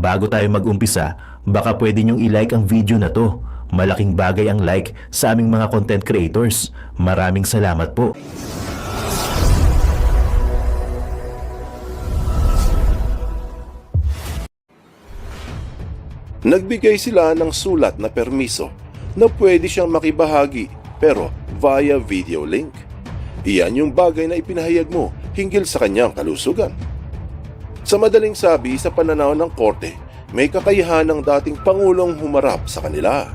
Bago tayo mag-umpisa, baka pwede nyong i-like ang video na to. Malaking bagay ang like sa aming mga content creators. Maraming salamat po. Nagbigay sila ng sulat na permiso na pwede siyang makibahagi pero via video link. Iyan yung bagay na ipinahayag mo hinggil sa kanyang kalusugan. Sa madaling sabi, sa pananaw ng korte, may kakayahan ng dating Pangulong humarap sa kanila.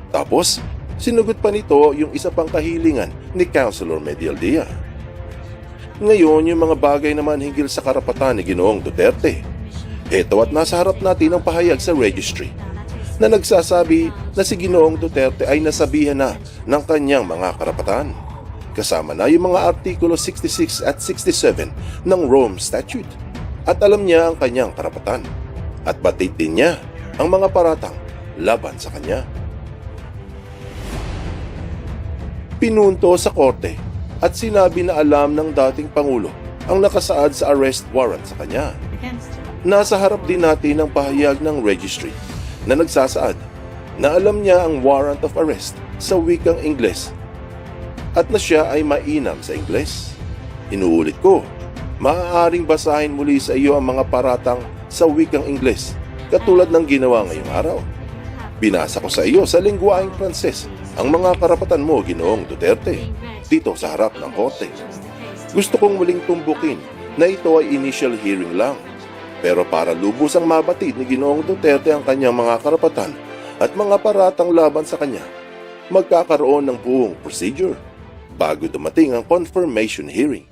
Tapos, sinugot pa nito yung isa pang kahilingan ni Councilor Medialdea. Ngayon, yung mga bagay naman hinggil sa karapatan ni Ginoong Duterte. Ito at nasa harap natin ang pahayag sa registry na nagsasabi na si Ginoong Duterte ay nasabihan na ng kanyang mga karapatan. Kasama na yung mga artikulo 66 at 67 ng Rome Statute. At alam niya ang kanyang karapatan. At batid din niya ang mga paratang laban sa kanya. Pinunto sa korte at sinabi na alam ng dating Pangulo ang nakasaad sa arrest warrant sa kanya. Nasa harap din natin ang pahayag ng registry na nagsasaad na alam niya ang warrant of arrest sa wikang Ingles at na siya ay mainam sa Ingles. Inuulit ko, maaaring basahin muli sa iyo ang mga paratang sa wikang Ingles katulad ng ginawa ngayong araw. Binasa ko sa iyo sa lingwaeng Pranses ang mga karapatan mo, Ginoong Duterte, dito sa harap ng korte. Gusto kong muling tumbukin na ito ay initial hearing lang. Pero para lubos ang mabatid ni Ginoong Duterte ang kanyang mga karapatan at mga paratang laban sa kanya, magkakaroon ng buong procedure bago dumating ang confirmation hearing.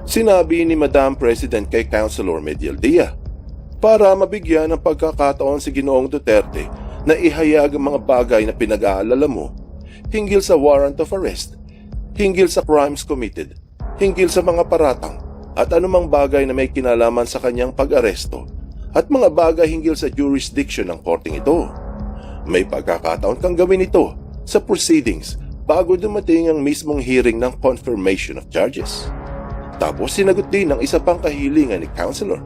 Sinabi ni Madam President kay Councilor Medialdea para mabigyan ng pagkakataon si Ginoong Duterte na ihayag ang mga bagay na pinag-aalala mo hinggil sa warrant of arrest, hinggil sa crimes committed, hinggil sa mga paratang, at anumang bagay na may kinalaman sa kanyang pag-aresto at mga bagay hinggil sa jurisdiction ng korting ito. May pagkakataon kang gawin ito sa proceedings bago dumating ang mismong hearing ng confirmation of charges. Tapos sinagot din ng isa pang kahilingan ni Councilor.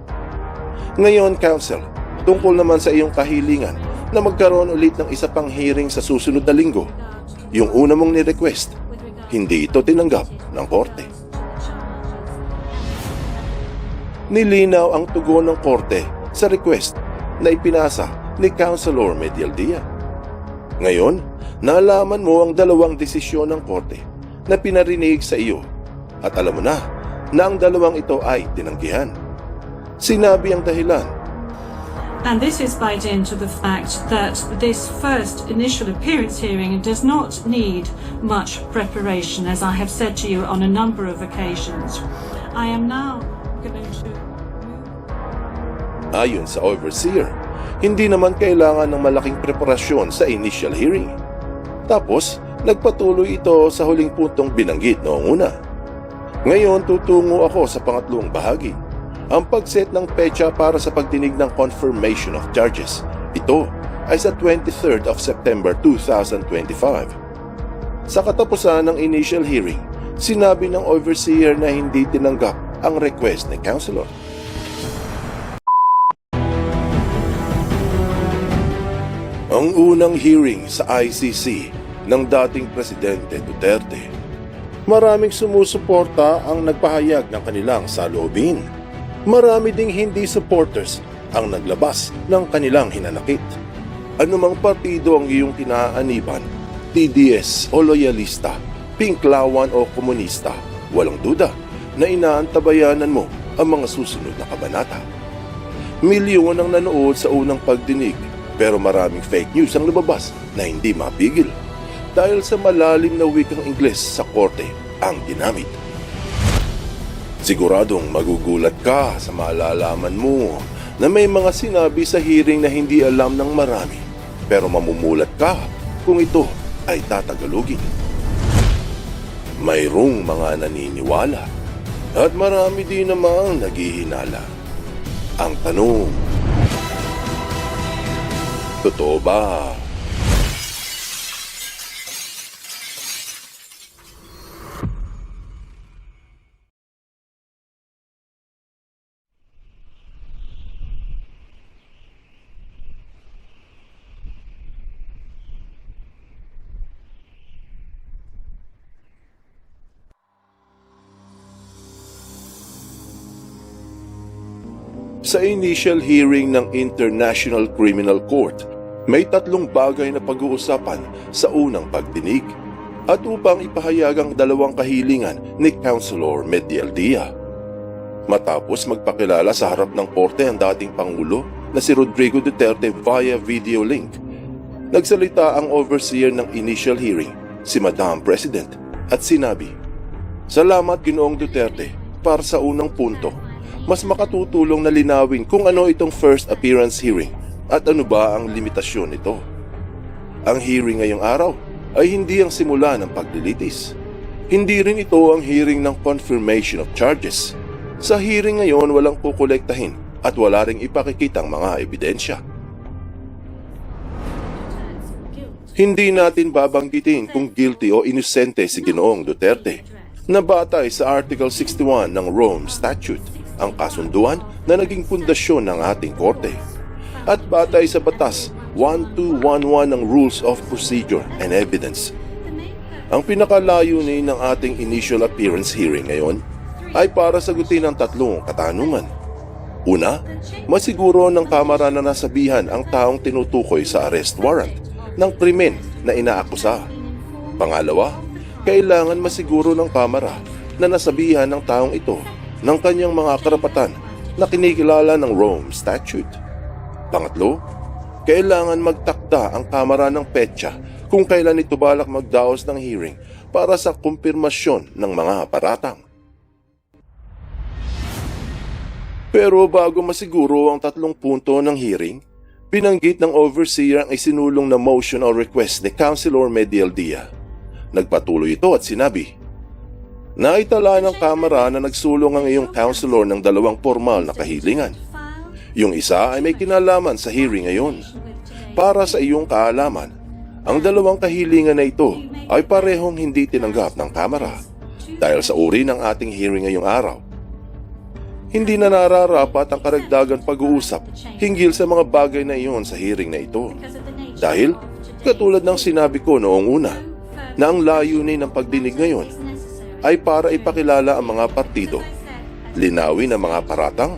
Ngayon, Council, tungkol naman sa iyong kahilingan na magkaroon ulit ng isa pang hearing sa susunod na linggo. Yung una mong ni-request, hindi ito tinanggap ng korte. Nilinaw ang tugon ng korte sa request na ipinasa ni Councilor Medialdea. Ngayon, nalaman mo ang dalawang desisyon ng korte na pinarinig sa iyo at alam mo na ang dalawang ito ay tinanggihan. Sinabi ang dahilan. And this is by dint of the fact that this first initial appearance hearing does not need much preparation, as I have said to you on a number of occasions. I am now going to... Ayon sa overseer, hindi naman kailangan ng malaking preparasyon sa initial hearing. Tapos, nagpatuloy ito sa huling puntong binanggit noong una. Ngayon, tutungo ako sa pangatlong bahagi, ang pagset ng petsa para sa pagdinig ng confirmation of charges. Ito ay sa 23rd of September 2025. Sa katapusan ng initial hearing, sinabi ng overseer na hindi tinanggap ang request ni Councilor. Ang unang hearing sa ICC ng dating Presidente Duterte. Maraming sumusuporta ang nagpahayag ng kanilang saloobin. Marami ding hindi supporters ang naglabas ng kanilang hinanakit. Anumang partido ang iyong kinaaniban, TDS o loyalista, pinklawan o komunista, walang duda na inaantabayanan mo ang mga susunod na kabanata. Milyon ang nanood sa unang pagdinig, pero maraming fake news ang lumabas na hindi mapigil dahil sa malalim na wikang Ingles sa korte ang ginamit. Siguradong magugulat ka sa malalaman mo na may mga sinabi sa hearing na hindi alam ng marami, pero mamumulat ka kung ito ay tatagalogin. Mayroong mga naniniwala at marami din namang naghihinala. Ang tanong, totoo ba? Sa initial hearing ng International Criminal Court, may 3 bagay na pag-uusapan sa unang pagdinig at upang ipahayag ang 2 kahilingan ni Councilor Medialdea. Matapos magpakilala sa harap ng korte ang dating Pangulo na si Rodrigo Duterte via video link, nagsalita ang overseer ng initial hearing, si Madam President, at sinabi, "Salamat Ginoong Duterte para sa unang punto. Mas makatutulong na linawin kung ano itong first appearance hearing at ano ba ang limitasyon nito. Ang hearing ngayong araw ay hindi ang simula ng paglilitis. Hindi rin ito ang hearing ng confirmation of charges. Sa hearing ngayon walang kukolektahin at wala ring ipakikitang mga ebidensya. Hindi natin babanggitin kung guilty o inosente si Ginoong Duterte na batay sa Article 61 ng Rome Statute, ang kasunduan na naging pundasyon ng ating korte, at batay sa Batas 1211 ng Rules of Procedure and Evidence. Ang pinakalayunin ng ating initial appearance hearing ngayon ay para sagutin ang 3 katanungan. Una, masiguro ng Kamara na nasabihan ang taong tinutukoy sa arrest warrant ng krimen na inaakusa. Pangalawa, kailangan masiguro ng Kamara na nasabihan ng taong ito ng kanyang mga karapatan na kinikilala ng Rome Statute. Pangatlo, kailangan magtakda ang Kamara ng petsa kung kailan ito balak magdaos ng hearing para sa kumpirmasyon ng mga paratang. Pero bago masiguro ang 3 punto ng hearing, binanggit ng overseer ang isinulong na motion or request ni Councilor Medialdea. Nagpatuloy ito at sinabi, "Naitala ng Kamara na nagsulong ang iyong councilor ng 2 formal na kahilingan. Yung isa ay may kinalaman sa hearing ngayon. Para sa iyong kaalaman, ang 2 kahilingan na ito ay parehong hindi tinanggap ng Kamara dahil sa uri ng ating hearing ngayong araw. Hindi na nararapat ang karagdagan pag-uusap hinggil sa mga bagay na iyon sa hearing na ito. Dahil, katulad ng sinabi ko noong una, na ang layunin ng pagdinig ngayon ay para ipakilala ang mga partido, linawin ang mga paratang,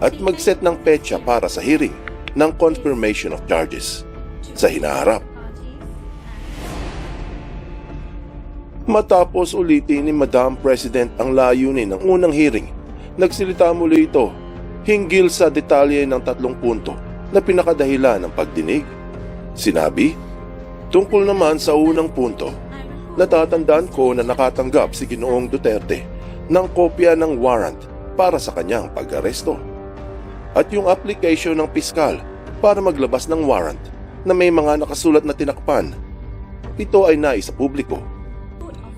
at mag-set ng petsa para sa hearing ng confirmation of charges sa hinaharap." Matapos ulitin ni Madam President ang layunin ng unang hearing, nagsilita muli ito hinggil sa detalye ng 3 punto na pinakadahilan ng pagdinig. Sinabi, "Tungkol naman sa unang punto, natatandaan ko na nakatanggap si Ginoong Duterte ng kopya ng warrant para sa kanyang pag-aresto. At yung application ng piskal para maglabas ng warrant na may mga nakasulat na tinakpan, ito ay nais sa publiko.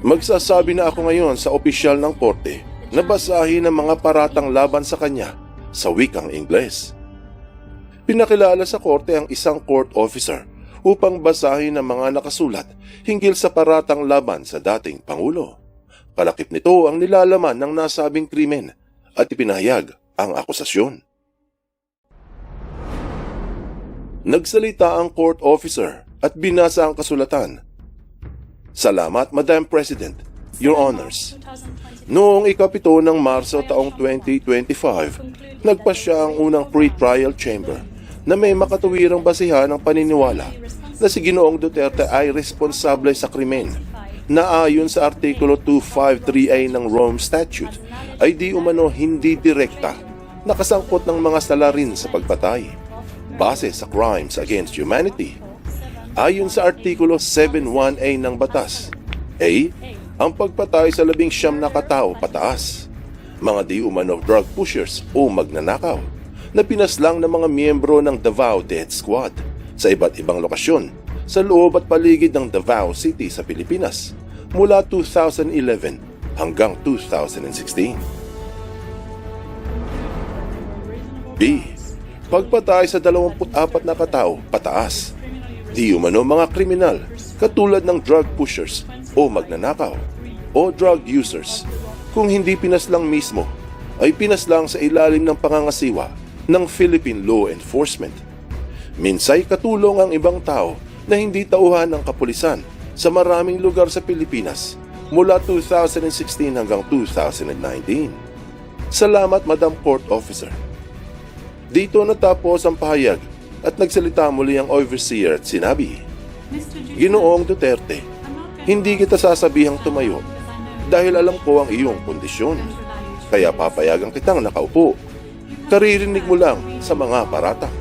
Magsasabi na ako ngayon sa opisyal ng korte na basahin ang mga paratang laban sa kanya sa wikang Ingles." Pinakilala sa korte ang isang court officer upang basahin ang mga nakasulat hinggil sa paratang laban sa dating Pangulo. Kalakip nito ang nilalaman ng nasabing krimen at ipinahayag ang akusasyon. Nagsalita ang court officer at binasa ang kasulatan. "Salamat, Madam President, Your Honors. Noong 7 ng Marso taong 2025, nagpasya ang unang pre-trial chamber na may makatuwirang basihan ng paniniwala na si Ginoong Duterte ay responsable sa krimen na ayon sa Artikulo 253A ng Rome Statute ay di umano hindi direkta nakasangkot ng mga salarin sa pagpatay base sa crimes against humanity. Ayon sa Artikulo 71A ng Batas, A, ang pagpatay sa 19 na katao pataas, mga di umano drug pushers o magnanakaw na pinaslang ng mga miyembro ng Davao Death Squad sa iba't ibang lokasyon sa loob at paligid ng Davao City sa Pilipinas mula 2011 hanggang 2016. B, pagpatay sa 24 na katao pataas, di umano mga kriminal katulad ng drug pushers o magnanakaw o drug users, kung hindi pinaslang mismo ay pinaslang sa ilalim ng pangangasiwa ng Philippine Law Enforcement. Minsay katulong ang ibang tao na hindi tauhan ng kapulisan sa maraming lugar sa Pilipinas mula 2016 hanggang 2019. Salamat, Madam Court Officer. Dito natapos ang pahayag at nagsalita muli ang overseer at sinabi, Mr. Duterte, Ginoong Duterte, I'm not going hindi kita sasabihang tumayo dahil alam ko ang iyong kondisyon. Kaya papayagan kitang nakaupo. Karirinig mo lang sa mga paratang.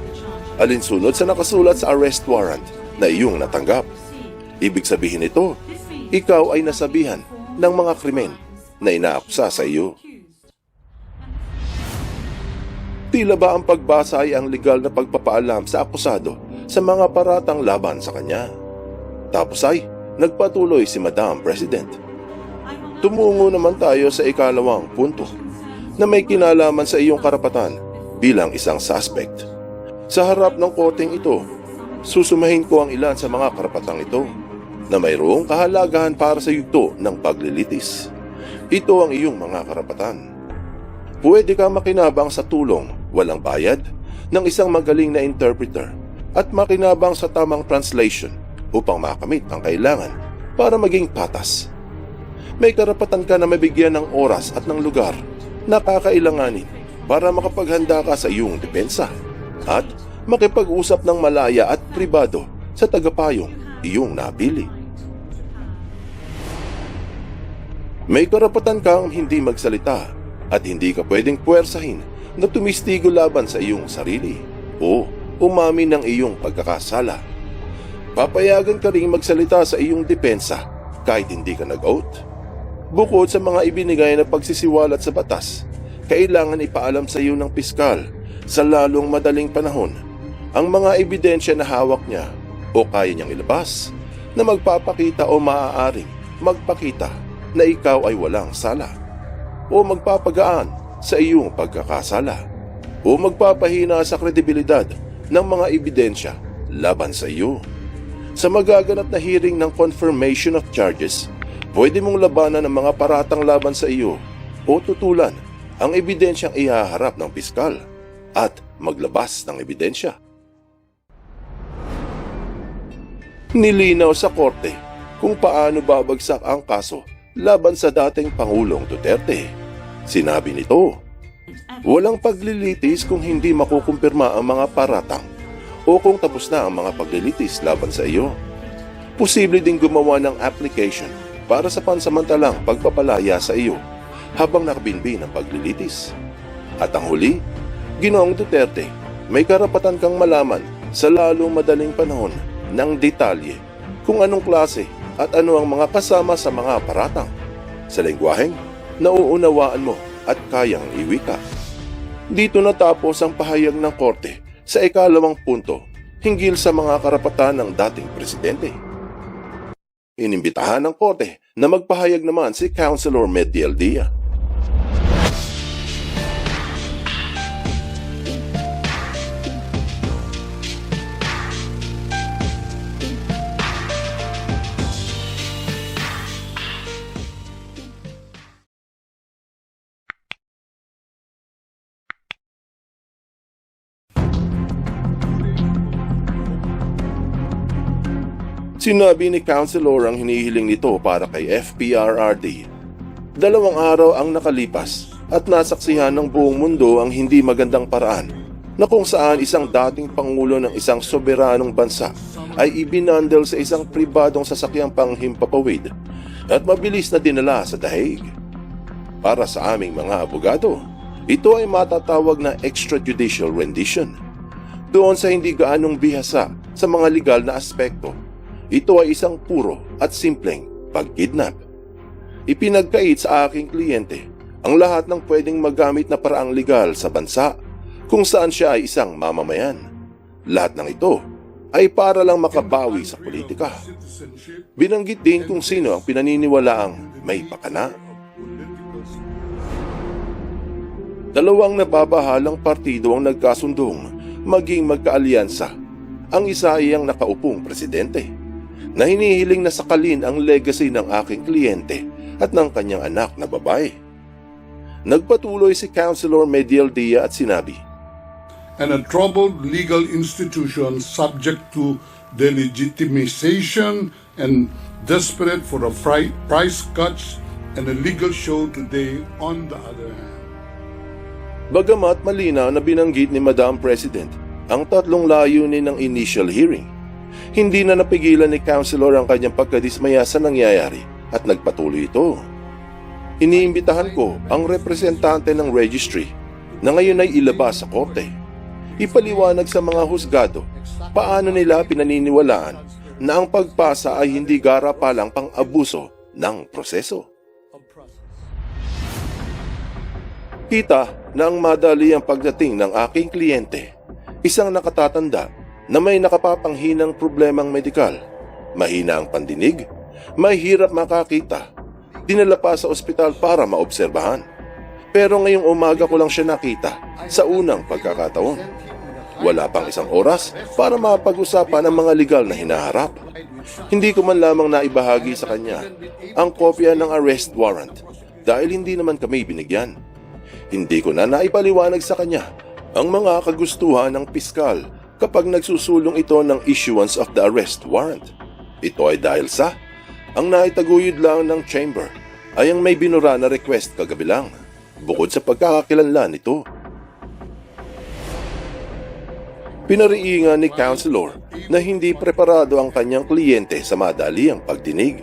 Alinsunod sa nakasulat sa arrest warrant na iyong natanggap. Ibig sabihin nito, ikaw ay nasabihan ng mga krimen na inaakusa sa iyo. Tila ba ang pagbasa ay ang legal na pagpapaalam sa akusado sa mga paratang laban sa kanya? Tapos ay nagpatuloy si Madam President. Tumungo naman tayo sa ikalawang punto na may kinalaman sa iyong karapatan bilang isang suspect. Sa harap ng korteng ito, susumahin ko ang ilan sa mga karapatang ito na mayroong kahalagahan para sa yugto ng paglilitis. Ito ang iyong mga karapatan. Pwede ka makinabang sa tulong, walang bayad, ng isang magaling na interpreter at makinabang sa tamang translation upang makamit ang kailangan para maging patas. May karapatan ka na mabigyan ng oras at ng lugar na kakailanganin para makapaghanda ka sa iyong depensa at makipag-usap ng malaya at pribado sa tagapayong iyong napili. May karapatan kang hindi magsalita at hindi ka pwedeng puwersahin na tumistigo laban sa iyong sarili o umamin ng iyong pagkakasala. Papayagan ka ring magsalita sa iyong depensa kahit hindi ka nag-oath. Bukod sa mga ibinigay na pagsisiwalat sa batas, kailangan ipaalam sa iyo ng piskal sa lalong madaling panahon ang mga ebidensya na hawak niya o kaya niyang ilabas na magpapakita o maaaring magpakita na ikaw ay walang sala o magpapagaan sa iyong pagkakasala o magpapahina sa kredibilidad ng mga ebidensya laban sa iyo. Sa magaganap na hearing ng confirmation of charges, pwede mong labanan ng mga paratang laban sa iyo o tutulan ang ebidensyang ihaharap ng piskal at maglabas ng ebidensya. Nilinaw sa korte kung paano babagsak ang kaso laban sa dating Pangulong Duterte. Sinabi nito, walang paglilitis kung hindi makukumpirma ang mga paratang o kung tapos na ang mga paglilitis laban sa iyo. Posible ding gumawa ng application para sa pansamantalang pagpapalaya sa iyo habang nakabinbin ang paglilitis. At ang huli, Ginoong Duterte, may karapatan kang malaman sa lalong madaling panahon ng detalye kung anong klase at ano ang mga kasama sa mga paratang sa lengguwaheng nauunawaan mo at kayang iwika. Dito natapos ang pahayag ng korte sa ikalawang punto hinggil sa mga karapatan ng dating presidente. Inimbitahan ng korte na magpahayag naman si Councilor Mediel Dia. Sinabi ni Councilor ang hinihiling nito para kay FPRRD. 2 araw ang nakalipas at nasaksihan ng buong mundo ang hindi magandang paraan na kung saan isang dating pangulo ng isang soberanong bansa ay ibinandal sa isang pribadong sasakyang panghimpapawid at mabilis na dinala sa dahig. Para sa aming mga abogado, ito ay matatawag na extrajudicial rendition. Doon sa hindi gaanong bihasa sa mga legal na aspekto, ito ay isang puro at simpleng pagkidnap. Ipinagkait sa aking kliyente ang lahat ng pwedeng magamit na paraang legal sa bansa kung saan siya ay isang mamamayan. Lahat ng ito ay para lang makabawi sa politika. Binanggit din kung sino ang pinaniniwalaang may pakana. 2 nababahalang partido ang nagkasundong maging magkaalyansa. Ang isa ay ang nakaupong presidente na hinihiling na sakalin ang legacy ng aking kliyente at ng kanyang anak na babae. Nagpatuloy si Councilor Mediel Dia at sinabi, and a troubled legal institution subject to delegitimization and desperate for a price cuts and a legal show today on the other hand. Bagamat malinaw na binanggit ni Madam President ang tatlong layunin ng initial hearing, hindi na napigilan ni Councilor ang kanyang pagkadismaya sa nangyayari at nagpatuloy ito. Iniimbitahan ko ang representante ng registry na ngayon ay ilabas sa korte. Ipaliwanag sa mga husgado paano nila pinaniniwalaan na ang pagpasa ay hindi garapalang pang-abuso ng proseso. Kita na ang madali ang pagdating ng aking kliyente, isang nakatatanda na may nakapapanghinang problemang medikal, mahina ang pandinig, may hirap makakita, dinala pa sa ospital para maobserbahan. Pero ngayong umaga ko lang siya nakita sa unang pagkakataon. Wala pang isang oras para mapag-usapan ang mga legal na hinaharap. Hindi ko man lamang naibahagi sa kanya ang kopya ng arrest warrant dahil hindi naman kami binigyan. Hindi ko na naipaliwanag sa kanya ang mga kagustuhan ng piskal kapag nagsusulong ito ng issuance of the arrest warrant. Ito ay dahil sa ang naitaguyod lang ng chamber ay ang may binura na request kagabi lang, bukod sa pagkakakilanlan nito. Pinariingan ni Councilor na hindi preparado ang kanyang kliyente sa madaliang pagdinig.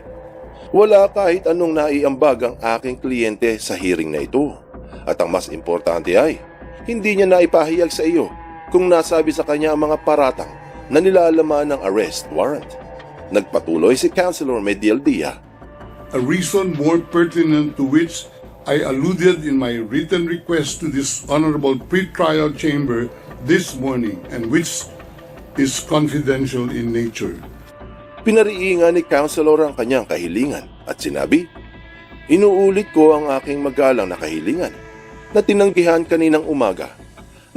Wala kahit anong naiambag ang aking kliyente sa hearing na ito. At ang mas importante ay, hindi niya naipahayag sa iyo kung nasabi sa kanya ang mga paratang na nilalaman ng arrest warrant. Nagpatuloy si Councilor Medialdia. A reason more pertinent to which I alluded in my written request to this honorable pre-trial chamber this morning and which is confidential in nature. Pinariingan ni Councilor ang kanyang kahilingan at sinabi, inuulit ko ang aking magalang na kahilingan na tinanggihan kaninang umaga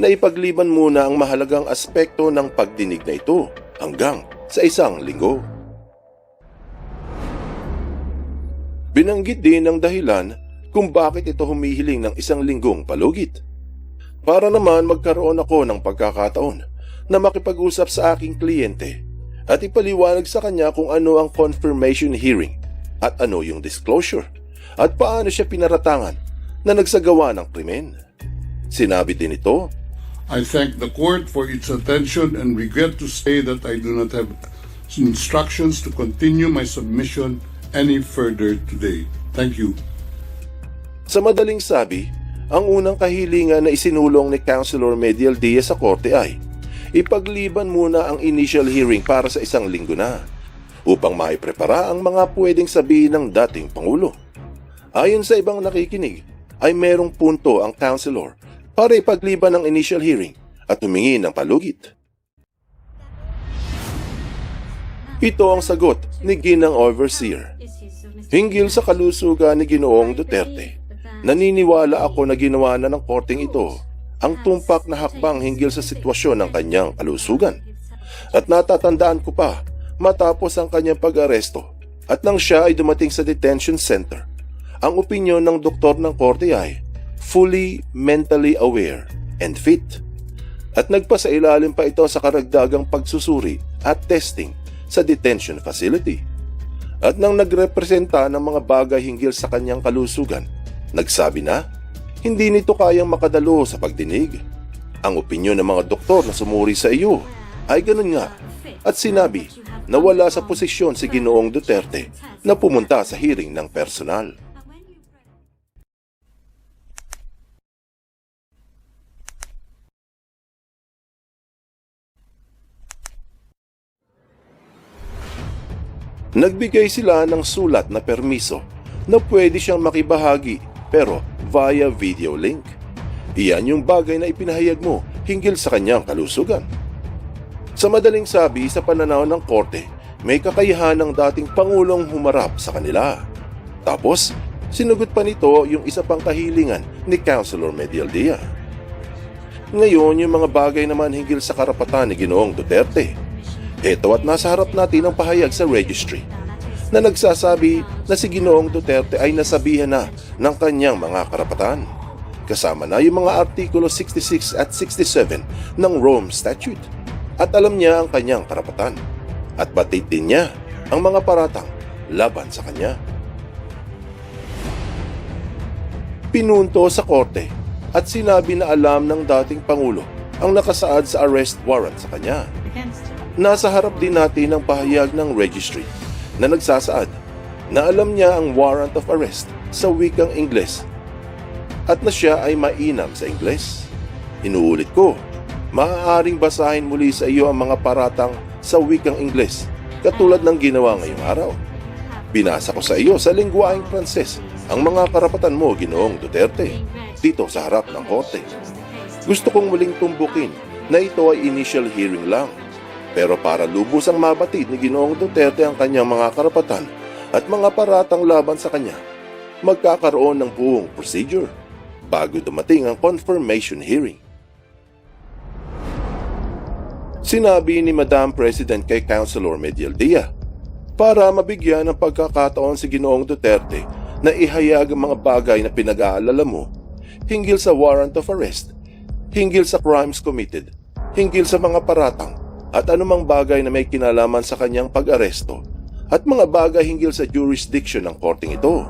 na ipagliban muna ang mahalagang aspekto ng pagdinig na ito hanggang sa isang linggo. Binanggit din ang dahilan kung bakit ito humihiling ng isang linggong palugit. Para naman magkaroon ako ng pagkakataon na makipag-usap sa aking kliyente at ipaliwanag sa kanya kung ano ang confirmation hearing at ano yung disclosure at paano siya pinaratangan na nagsagawa ng krimen. Sinabi din ito, I thank the court for its attention and regret to say that I do not have instructions to continue my submission any further today. Thank you. Sa madaling sabi, ang unang kahilingan na isinulong ni Councilor Medialdia sa korte ay ipagliban muna ang initial hearing para sa isang linggo na upang maiprepara ang mga pwedeng sabihin ng dating Pangulo. Ayon sa ibang nakikinig, ay merong punto ang Councilor para ipagliban ang initial hearing at humingi ng palugit. Ito ang sagot ni Ginang Overseer. Hinggil sa kalusugan ni Ginoong Duterte, naniniwala ako na ginawa na ng korteng ito ang tumpak na hakbang hinggil sa sitwasyon ng kanyang kalusugan. At natatandaan ko pa matapos ang kanyang pag-aresto at nang siya ay dumating sa detention center, ang opinyon ng doktor ng korte ay fully mentally aware and fit. At nagpasailalim pa ito sa karagdagang pagsusuri at testing sa detention facility. At nang nagrepresenta ng mga bagay hinggil sa kanyang kalusugan, nagsabi na hindi nito kayang makadalo sa pagdinig. Ang opinyon ng mga doktor na sumuri sa iyo ay ganun nga at sinabi na wala sa posisyon si Ginoong Duterte na pumunta sa hearing ng personal. Nagbigay sila ng sulat na permiso na pwede siyang makibahagi pero via video link. Iyan yung bagay na ipinahayag mo hinggil sa kanyang kalusugan. Sa madaling sabi, sa pananaw ng korte, may kakayahan ng dating Pangulong humarap sa kanila. Tapos, sinugot pa nito yung isa pang kahilingan ni Councilor Medialdia. Ngayon, yung mga bagay naman hinggil sa karapatan ni Ginoong Duterte. Ito at nasa harap natin ang pahayag sa registry na nagsasabi na si Ginoong Duterte ay nasabihan na ng kanyang mga karapatan. Kasama na yung mga artikulo 66 at 67 ng Rome Statute. At alam niya ang kanyang karapatan. At batid din niya ang mga paratang laban sa kanya. Pinunto sa korte at sinabi na alam ng dating Pangulo ang nakasaad sa arrest warrant sa kanya. Nasa harap din natin ang pahayag ng registry na nagsasaad na alam niya ang warrant of arrest sa wikang Ingles at na siya ay mainam sa Ingles. Inuulit ko, maaaring basahin muli sa iyo ang mga paratang sa wikang Ingles katulad ng ginawa ngayong araw. Binasa ko sa iyo sa lingwaeng Pranses ang mga karapatan mo, Ginoong Duterte, dito sa harap ng korte. Gusto kong muling tumbukin na ito ay initial hearing lang. Pero para lubos ang mabatid ni Ginoong Duterte ang kanyang mga karapatan at mga paratang laban sa kanya, magkakaroon ng buong procedure bago dumating ang confirmation hearing. Sinabi ni Madam President kay Councilor Medialdia para mabigyan ng pagkakataon si Ginoong Duterte na ihayag ang mga bagay na pinag-aalala mo hinggil sa warrant of arrest, hinggil sa crimes committed, hinggil sa mga paratang at anumang bagay na may kinalaman sa kanyang pag-aresto at mga bagay hinggil sa jurisdiction ng korting ito.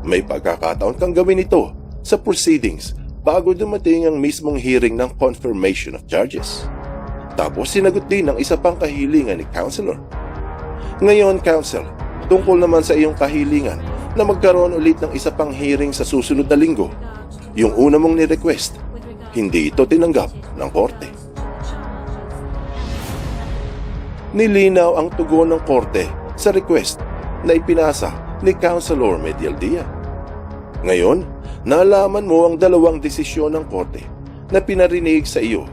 May pagkakataon kang gawin ito sa proceedings bago dumating ang mismong hearing ng confirmation of charges. Tapos sinagot din ang isa pang kahilingan ni Councilor. Ngayon, Council, tungkol naman sa iyong kahilingan na magkaroon ulit ng isa pang hearing sa susunod na linggo. Yung una mong ni-request, hindi ito tinanggap ng korte. Nilinaw ang tugon ng korte sa request na ipinasa ni Councilor Medialdia. Ngayon, nalaman mo ang dalawang desisyon ng korte na pinarinig sa iyo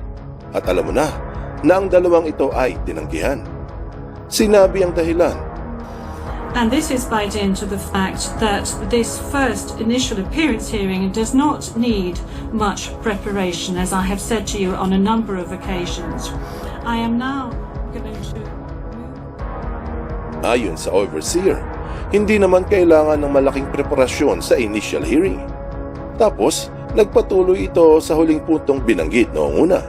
at alam mo na ang dalawang ito ay tinanggihan. Sinabi ang dahilan. And this is by dint of the fact that this first initial appearance hearing does not need much preparation, as I have said to you on a number of occasions. I am now going to Ayon sa overseer, hindi naman kailangan ng malaking preparasyon sa initial hearing. Tapos, nagpatuloy ito sa huling puntong binanggit noong una.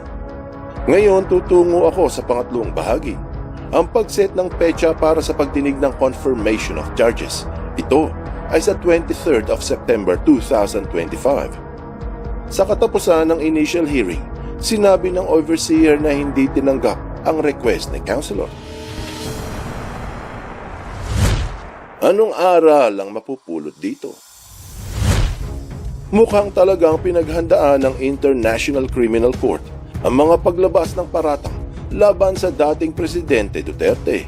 Ngayon, tutungo ako sa pangatlong bahagi. Ang pagset ng petsa para sa pagdinig ng confirmation of charges. Ito ay sa 23rd of September 2025. Sa katapusan ng initial hearing, sinabi ng overseer na hindi tinanggap ang request ni Councilor. Anong aral ang mapupulot dito? Mukhang talagang pinaghandaan ng International Criminal Court ang mga paglabas ng paratang laban sa dating Presidente Duterte.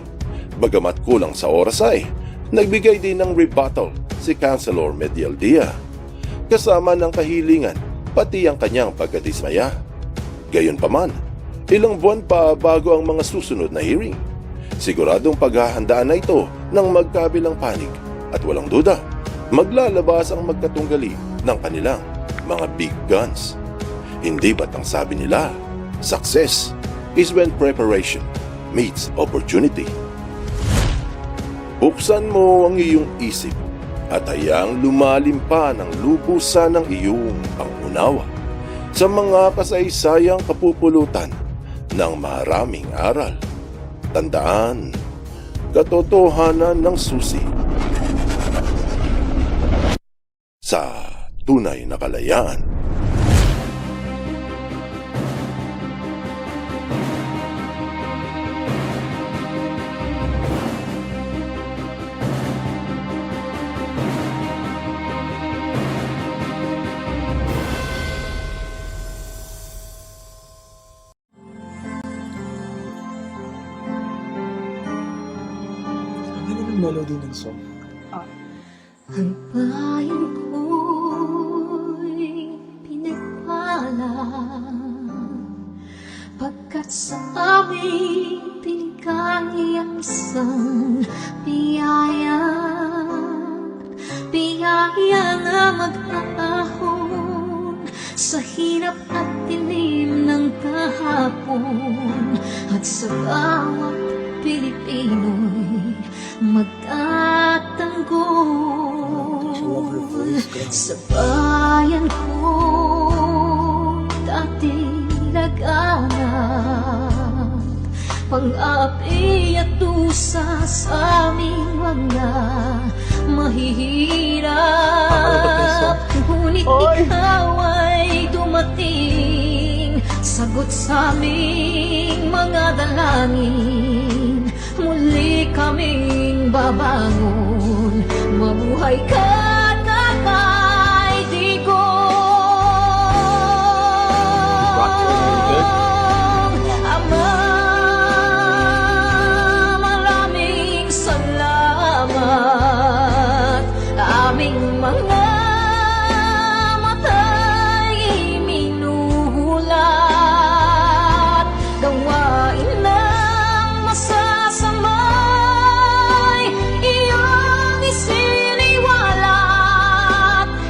Bagamat kulang sa oras ay, nagbigay din ng rebuttal si Councilor Medialdia. Kasama ng kahilingan, pati ang kanyang pagkadismaya. Gayunpaman, ilang buwan pa bago ang mga susunod na hearing. Siguradong paghahandaan na ito ng magkabilang panig at walang duda, maglalabas ang magkatunggali ng kanilang mga big guns. Hindi ba't ang sabi nila, success is when preparation meets opportunity. Buksan mo ang iyong isip at hayaang lumalim pa ng lubusan ng iyong pangunawa sa mga kasaysayang kapupulutan ng maraming aral. Tandaan, katotohanan ng susi sa tunay na kalayaan. Melody ng song. Ang bayan ko'y pinagpala pagkat sa aming pinigay ang isang biyaya na mag-aahon sa hirap at dilim ng kahapon at sa bawat Pilipino'y magtatanggol sa bayan ko dati laganap pang-api at dusa sa aming mga mahihirap ngunit ikaw ay nagdating, sagot sa aming mga dalangin. Muli kaming babangon, mabuhay ka, Tatay Digong. Ama, maraming salamat. Aming mga mata'y minuhulat, gawain ng masasamay iyong isiniwalat.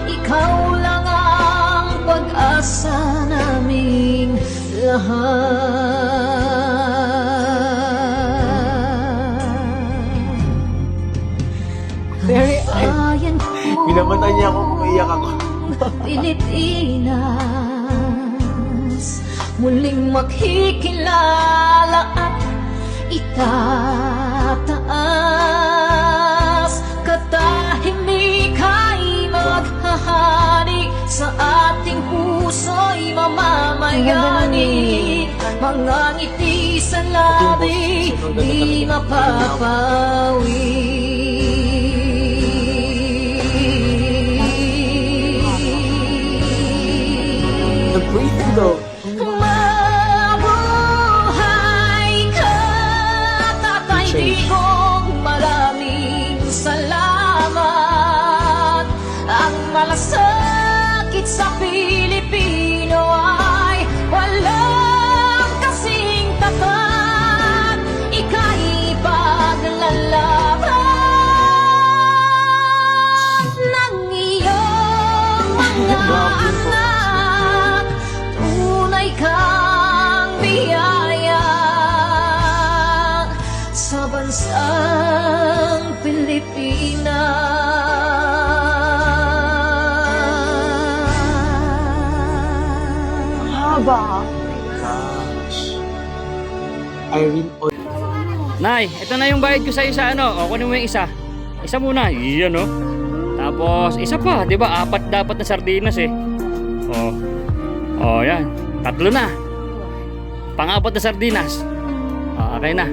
Ikaw lang ang pag-asa naming lahat. Very, Bayan ko, Minamatay niya ako kung iyak ako. Pilipinas, muling makikilala at itataas. Katahimik ay maghahari, sa ating puso'y mamamayani. Mga ngiti sa labi, di mapapawi. The breathing though. Mabuhay ka, Tatay Digong. Maraming salamat. Ang malasakit sa Pilipino ay walang kasing tapat. Ika'y paglalaban ng iyong mga anak. Tunay kang biyaya sa bansang Pilipinas. Haba. Gosh. Irene Nay, ito na yung bayad ko sa isa, ano? O, kunin mo yung isa. Isa muna. Iyan, no? Tapos, isa pa. Di ba? 4 dapat na sardinas, eh. O. O, yan. 3 na. Pang-4 na sardinas. O, okay na.